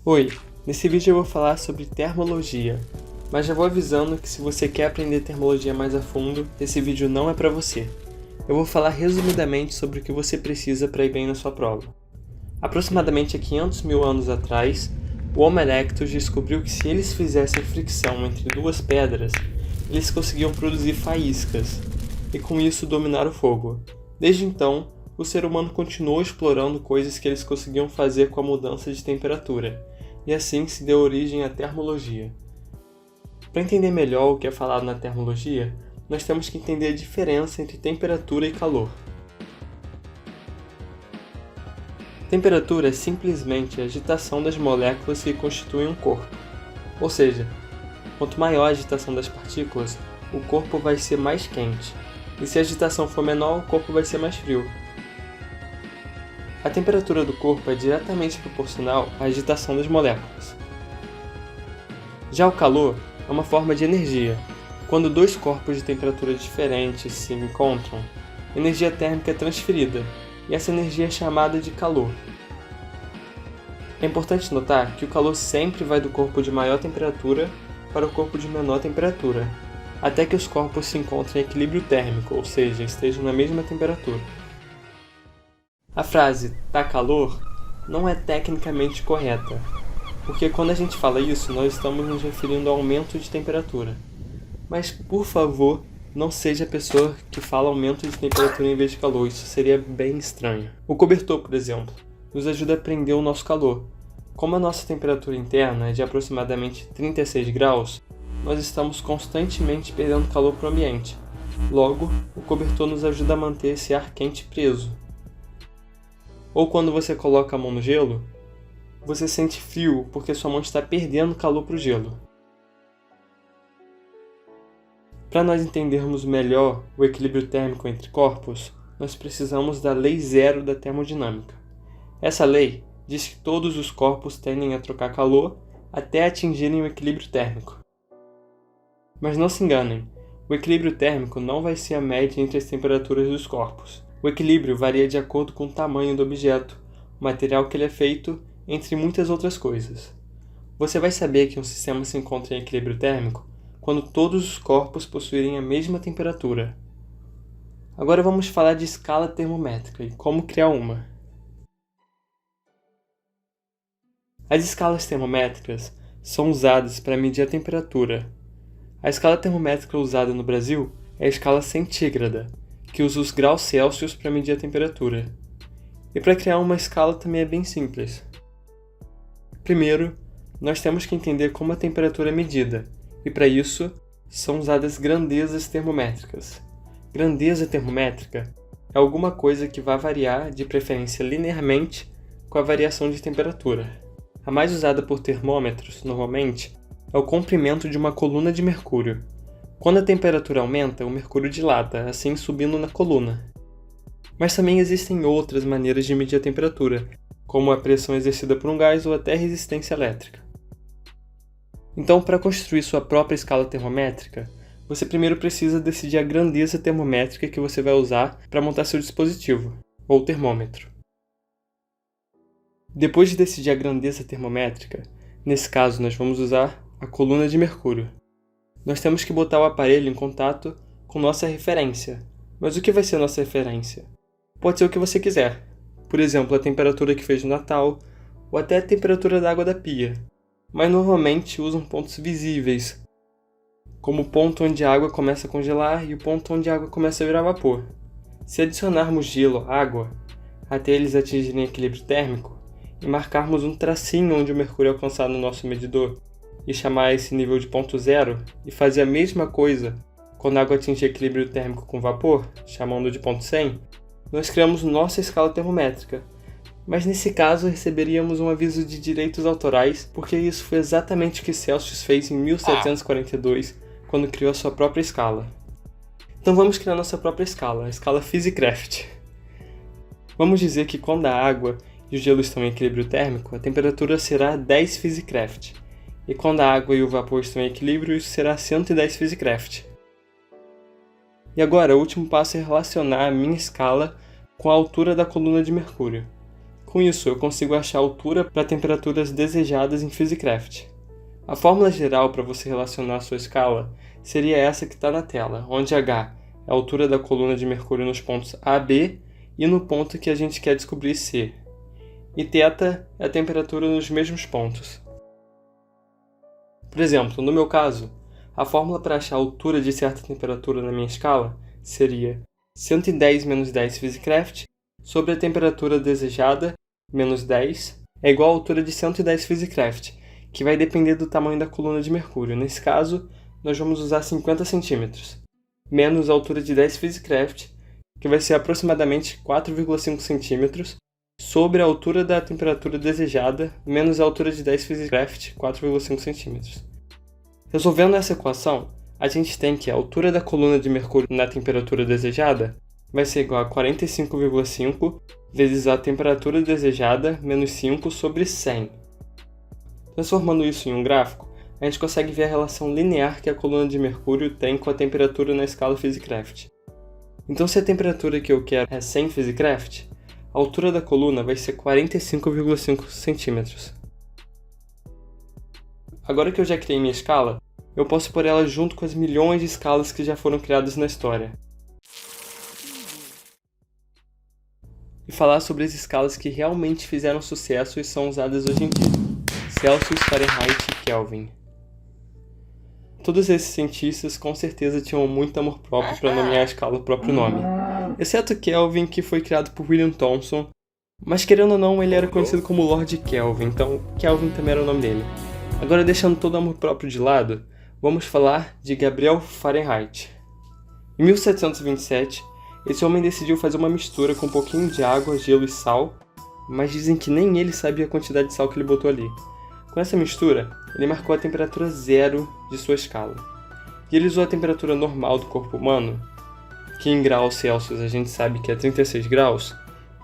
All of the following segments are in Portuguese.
Oi, nesse vídeo eu vou falar sobre termologia, mas já vou avisando que se você quer aprender termologia mais a fundo, esse vídeo não é para você. Eu vou falar resumidamente sobre o que você precisa para ir bem na sua prova. Aproximadamente há 500 mil anos atrás, o Homo erectus descobriu que se eles fizessem fricção entre duas pedras, eles conseguiam produzir faíscas, e com isso dominar o fogo. Desde então, o ser humano continuou explorando coisas que eles conseguiam fazer com a mudança de temperatura, e assim se deu origem à termologia. Para entender melhor o que é falado na termologia, nós temos que entender a diferença entre temperatura e calor. Temperatura é simplesmente a agitação das moléculas que constituem um corpo. Ou seja, quanto maior a agitação das partículas, o corpo vai ser mais quente, e se a agitação for menor, o corpo vai ser mais frio. A temperatura do corpo é diretamente proporcional à agitação das moléculas. Já o calor é uma forma de energia. Quando dois corpos de temperatura diferentes se encontram, energia térmica é transferida, e essa energia é chamada de calor. É importante notar que o calor sempre vai do corpo de maior temperatura para o corpo de menor temperatura, até que os corpos se encontrem em equilíbrio térmico, ou seja, estejam na mesma temperatura. A frase "tá calor" não é tecnicamente correta, porque quando a gente fala isso, nós estamos nos referindo ao aumento de temperatura. Mas, por favor, não seja a pessoa que fala aumento de temperatura em vez de calor, isso seria bem estranho. O cobertor, por exemplo, nos ajuda a prender o nosso calor. Como a nossa temperatura interna é de aproximadamente 36 graus, nós estamos constantemente perdendo calor para o ambiente. Logo, o cobertor nos ajuda a manter esse ar quente preso. Ou quando você coloca a mão no gelo, você sente frio porque sua mão está perdendo calor para o gelo. Para nós entendermos melhor o equilíbrio térmico entre corpos, nós precisamos da Lei Zero da termodinâmica. Essa lei diz que todos os corpos tendem a trocar calor até atingirem o equilíbrio térmico. Mas não se enganem, o equilíbrio térmico não vai ser a média entre as temperaturas dos corpos. O equilíbrio varia de acordo com o tamanho do objeto, o material que ele é feito, entre muitas outras coisas. Você vai saber que um sistema se encontra em equilíbrio térmico quando todos os corpos possuírem a mesma temperatura. Agora vamos falar de escala termométrica e como criar uma. As escalas termométricas são usadas para medir a temperatura. A escala termométrica usada no Brasil é a escala centígrada, que usa os graus Celsius para medir a temperatura. E para criar uma escala também é bem simples. Primeiro, nós temos que entender como a temperatura é medida, e para isso são usadas grandezas termométricas. Grandeza termométrica é alguma coisa que vai variar, de preferência linearmente, com a variação de temperatura. A mais usada por termômetros, normalmente, é o comprimento de uma coluna de mercúrio. Quando a temperatura aumenta, o mercúrio dilata, assim subindo na coluna. Mas também existem outras maneiras de medir a temperatura, como a pressão exercida por um gás ou até resistência elétrica. Então, para construir sua própria escala termométrica, você primeiro precisa decidir a grandeza termométrica que você vai usar para montar seu dispositivo, ou termômetro. Depois de decidir a grandeza termométrica, nesse caso nós vamos usar a coluna de mercúrio. Nós temos que botar o aparelho em contato com nossa referência. Mas o que vai ser a nossa referência? Pode ser o que você quiser. Por exemplo, a temperatura que fez no Natal, ou até a temperatura da água da pia. Mas normalmente usam pontos visíveis, como o ponto onde a água começa a congelar e o ponto onde a água começa a virar vapor. Se adicionarmos gelo à água, até eles atingirem equilíbrio térmico, e marcarmos um tracinho onde o mercúrio é alcançado no nosso medidor, e chamar esse nível de ponto zero, e fazer a mesma coisa quando a água atingir equilíbrio térmico com vapor, chamando de ponto 100, nós criamos nossa escala termométrica. Mas nesse caso receberíamos um aviso de direitos autorais, porque isso foi exatamente o que Celsius fez em 1742, quando criou a sua própria escala. Então vamos criar nossa própria escala, a escala Physicraft. Vamos dizer que quando a água e o gelo estão em equilíbrio térmico, a temperatura será 10 Physicraft. E quando a água e o vapor estão em equilíbrio, isso será 110 Physicraft. E agora, o último passo é relacionar a minha escala com a altura da coluna de mercúrio. Com isso, eu consigo achar a altura para temperaturas desejadas em PhysiCraft. A fórmula geral para você relacionar a sua escala seria essa que está na tela, onde H é a altura da coluna de mercúrio nos pontos A, B e no ponto que a gente quer descobrir C. E θ é a temperatura nos mesmos pontos. Por exemplo, no meu caso, a fórmula para achar a altura de certa temperatura na minha escala seria 110 menos 10 PhysiCraft sobre a temperatura desejada, menos 10, é igual à altura de 110 PhysiCraft, que vai depender do tamanho da coluna de mercúrio. Nesse caso, nós vamos usar 50 cm, menos a altura de 10 PhysiCraft, que vai ser aproximadamente 4,5 cm, sobre a altura da temperatura desejada, menos a altura de 10 PhysiCraft, 4,5 cm. Resolvendo essa equação, a gente tem que a altura da coluna de mercúrio na temperatura desejada vai ser igual a 45,5 vezes a temperatura desejada menos 5 sobre 100. Transformando isso em um gráfico, a gente consegue ver a relação linear que a coluna de mercúrio tem com a temperatura na escala PhysiCraft. Então, se a temperatura que eu quero é 100 PhysiCraft, a altura da coluna vai ser 45,5 cm. Agora que eu já criei minha escala, eu posso pôr ela junto com as milhões de escalas que já foram criadas na história. E falar sobre as escalas que realmente fizeram sucesso e são usadas hoje em dia: Celsius, Fahrenheit e Kelvin. Todos esses cientistas com certeza tinham muito amor próprio para nomear a escala o próprio nome, exceto Kelvin, que foi criado por William Thomson, mas querendo ou não ele era conhecido como Lord Kelvin, então Kelvin também era o nome dele. Agora, deixando todo o amor próprio de lado, vamos falar de Gabriel Fahrenheit. Em 1727, esse homem decidiu fazer uma mistura com um pouquinho de água, gelo e sal, mas dizem que nem ele sabia a quantidade de sal que ele botou ali. Com essa mistura, ele marcou a temperatura zero de sua escala. E ele usou a temperatura normal do corpo humano, que em graus Celsius a gente sabe que é 36 graus,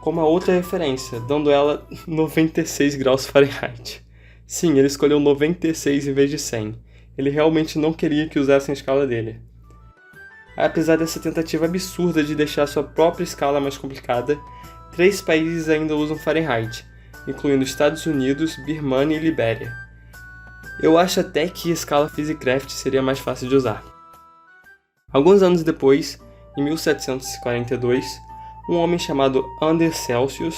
como a outra referência, dando ela 96 graus Fahrenheit. Sim, ele escolheu 96 em vez de 100. Ele realmente não queria que usassem a escala dele. Apesar dessa tentativa absurda de deixar sua própria escala mais complicada, 3 países ainda usam Fahrenheit, incluindo Estados Unidos, Birmania e Libéria. Eu acho até que a escala PhysiCraft seria mais fácil de usar. Alguns anos depois, em 1742, um homem chamado Anders Celsius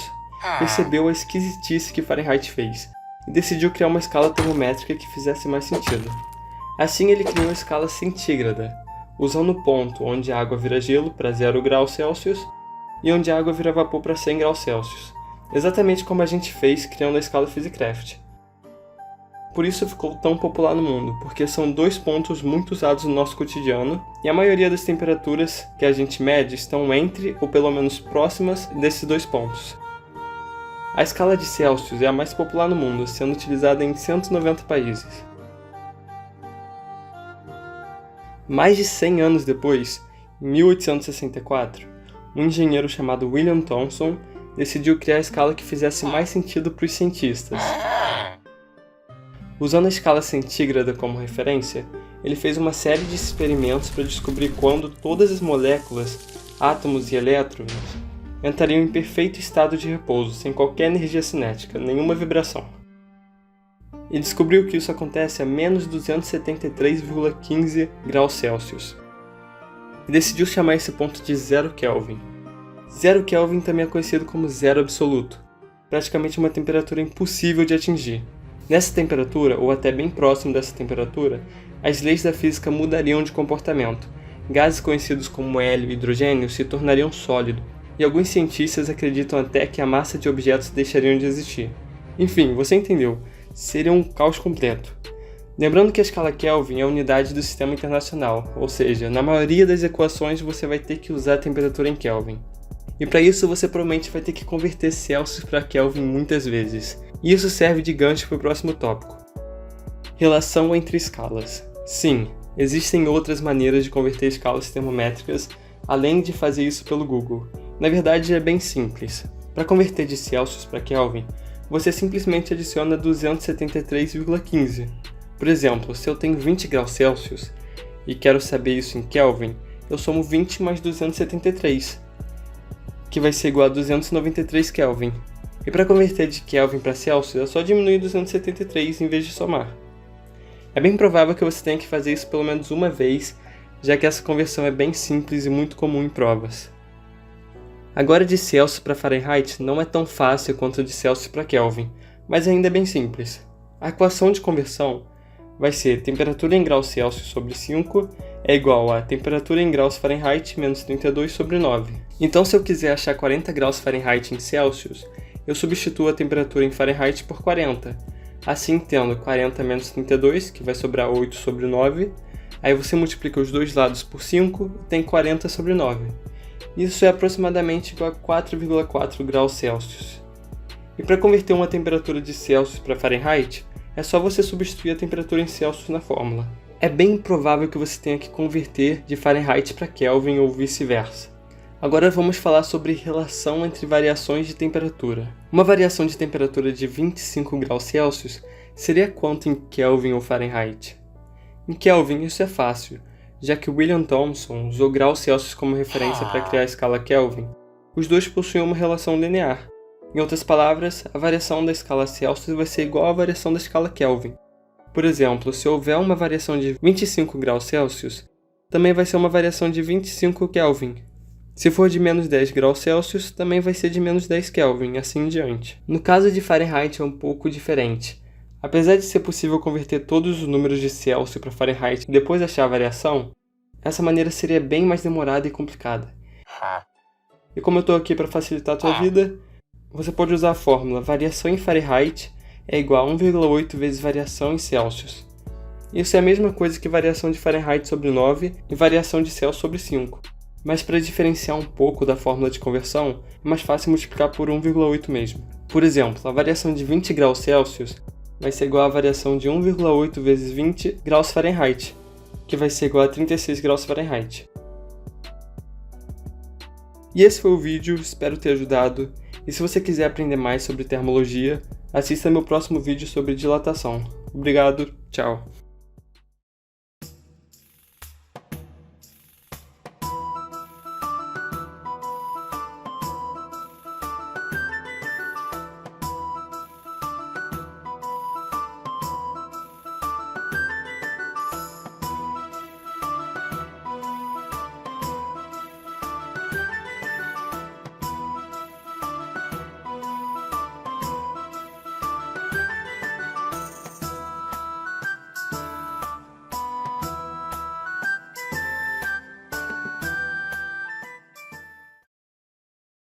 percebeu a esquisitice que Fahrenheit fez e decidiu criar uma escala termométrica que fizesse mais sentido. Assim ele criou a escala centígrada, usando o ponto onde a água vira gelo para 0 graus Celsius e onde a água vira vapor para 100 graus Celsius, exatamente como a gente fez criando a escala PhysiCraft. Por isso ficou tão popular no mundo, porque são 2 pontos muito usados no nosso cotidiano e a maioria das temperaturas que a gente mede estão entre ou pelo menos próximas desses 2 pontos. A escala de Celsius é a mais popular no mundo, sendo utilizada em 190 países. Mais de 100 anos depois, em 1864, um engenheiro chamado William Thomson decidiu criar a escala que fizesse mais sentido para os cientistas. Usando a escala centígrada como referência, ele fez uma série de experimentos para descobrir quando todas as moléculas, átomos e elétrons entrariam em perfeito estado de repouso, sem qualquer energia cinética, nenhuma vibração. E descobriu que isso acontece a menos 273,15 graus Celsius. E decidiu chamar esse ponto de 0 Kelvin. 0 Kelvin também é conhecido como zero absoluto, praticamente uma temperatura impossível de atingir. Nessa temperatura, ou até bem próximo dessa temperatura, as leis da física mudariam de comportamento. Gases conhecidos como hélio e hidrogênio se tornariam sólido, e alguns cientistas acreditam até que a massa de objetos deixariam de existir. Enfim, você entendeu, seria um caos completo. Lembrando que a escala Kelvin é a unidade do sistema internacional, ou seja, na maioria das equações você vai ter que usar a temperatura em Kelvin. E para isso você provavelmente vai ter que converter Celsius para Kelvin muitas vezes. E isso serve de gancho para o próximo tópico. Relação entre escalas. Sim, existem outras maneiras de converter escalas termométricas, além de fazer isso pelo Google. Na verdade é bem simples. Para converter de Celsius para Kelvin, você simplesmente adiciona 273,15. Por exemplo, se eu tenho 20 graus Celsius e quero saber isso em Kelvin, eu somo 20 mais 273, que vai ser igual a 293 Kelvin. E para converter de Kelvin para Celsius, é só diminuir 273 em vez de somar. É bem provável que você tenha que fazer isso pelo menos uma vez, já que essa conversão é bem simples e muito comum em provas. Agora de Celsius para Fahrenheit não é tão fácil quanto de Celsius para Kelvin, mas ainda é bem simples. A equação de conversão vai ser temperatura em graus Celsius sobre 5 é igual a temperatura em graus Fahrenheit menos 32 sobre 9. Então se eu quiser achar 40 graus Fahrenheit em Celsius, eu substituo a temperatura em Fahrenheit por 40. Assim, tendo 40 menos 32, que vai sobrar 8 sobre 9, aí você multiplica os dois lados por 5 e tem 40 sobre 9. Isso é aproximadamente igual a 4,4 graus Celsius. E para converter uma temperatura de Celsius para Fahrenheit, é só você substituir a temperatura em Celsius na fórmula. É bem provável que você tenha que converter de Fahrenheit para Kelvin ou vice-versa. Agora vamos falar sobre relação entre variações de temperatura. Uma variação de temperatura de 25 graus Celsius seria quanto em Kelvin ou Fahrenheit? Em Kelvin isso é fácil, já que William Thomson usou graus Celsius como referência para criar a escala Kelvin. Os dois possuem uma relação linear. Em outras palavras, a variação da escala Celsius vai ser igual à variação da escala Kelvin. Por exemplo, se houver uma variação de 25 graus Celsius, também vai ser uma variação de 25 Kelvin. Se for de menos 10 graus Celsius, também vai ser de menos 10 Kelvin, assim em diante. No caso de Fahrenheit é um pouco diferente. Apesar de ser possível converter todos os números de Celsius para Fahrenheit e depois achar a variação, essa maneira seria bem mais demorada e complicada. E como eu estou aqui para facilitar a tua vida, você pode usar a fórmula variação em Fahrenheit é igual a 1,8 vezes variação em Celsius. Isso é a mesma coisa que variação de Fahrenheit sobre 9 e variação de Celsius sobre 5. Mas para diferenciar um pouco da fórmula de conversão, é mais fácil multiplicar por 1,8 mesmo. Por exemplo, a variação de 20 graus Celsius vai ser igual à variação de 1,8 vezes 20 graus Fahrenheit, que vai ser igual a 36 graus Fahrenheit. E esse foi o vídeo, espero ter ajudado. E se você quiser aprender mais sobre termologia, assista meu próximo vídeo sobre dilatação. Obrigado, tchau!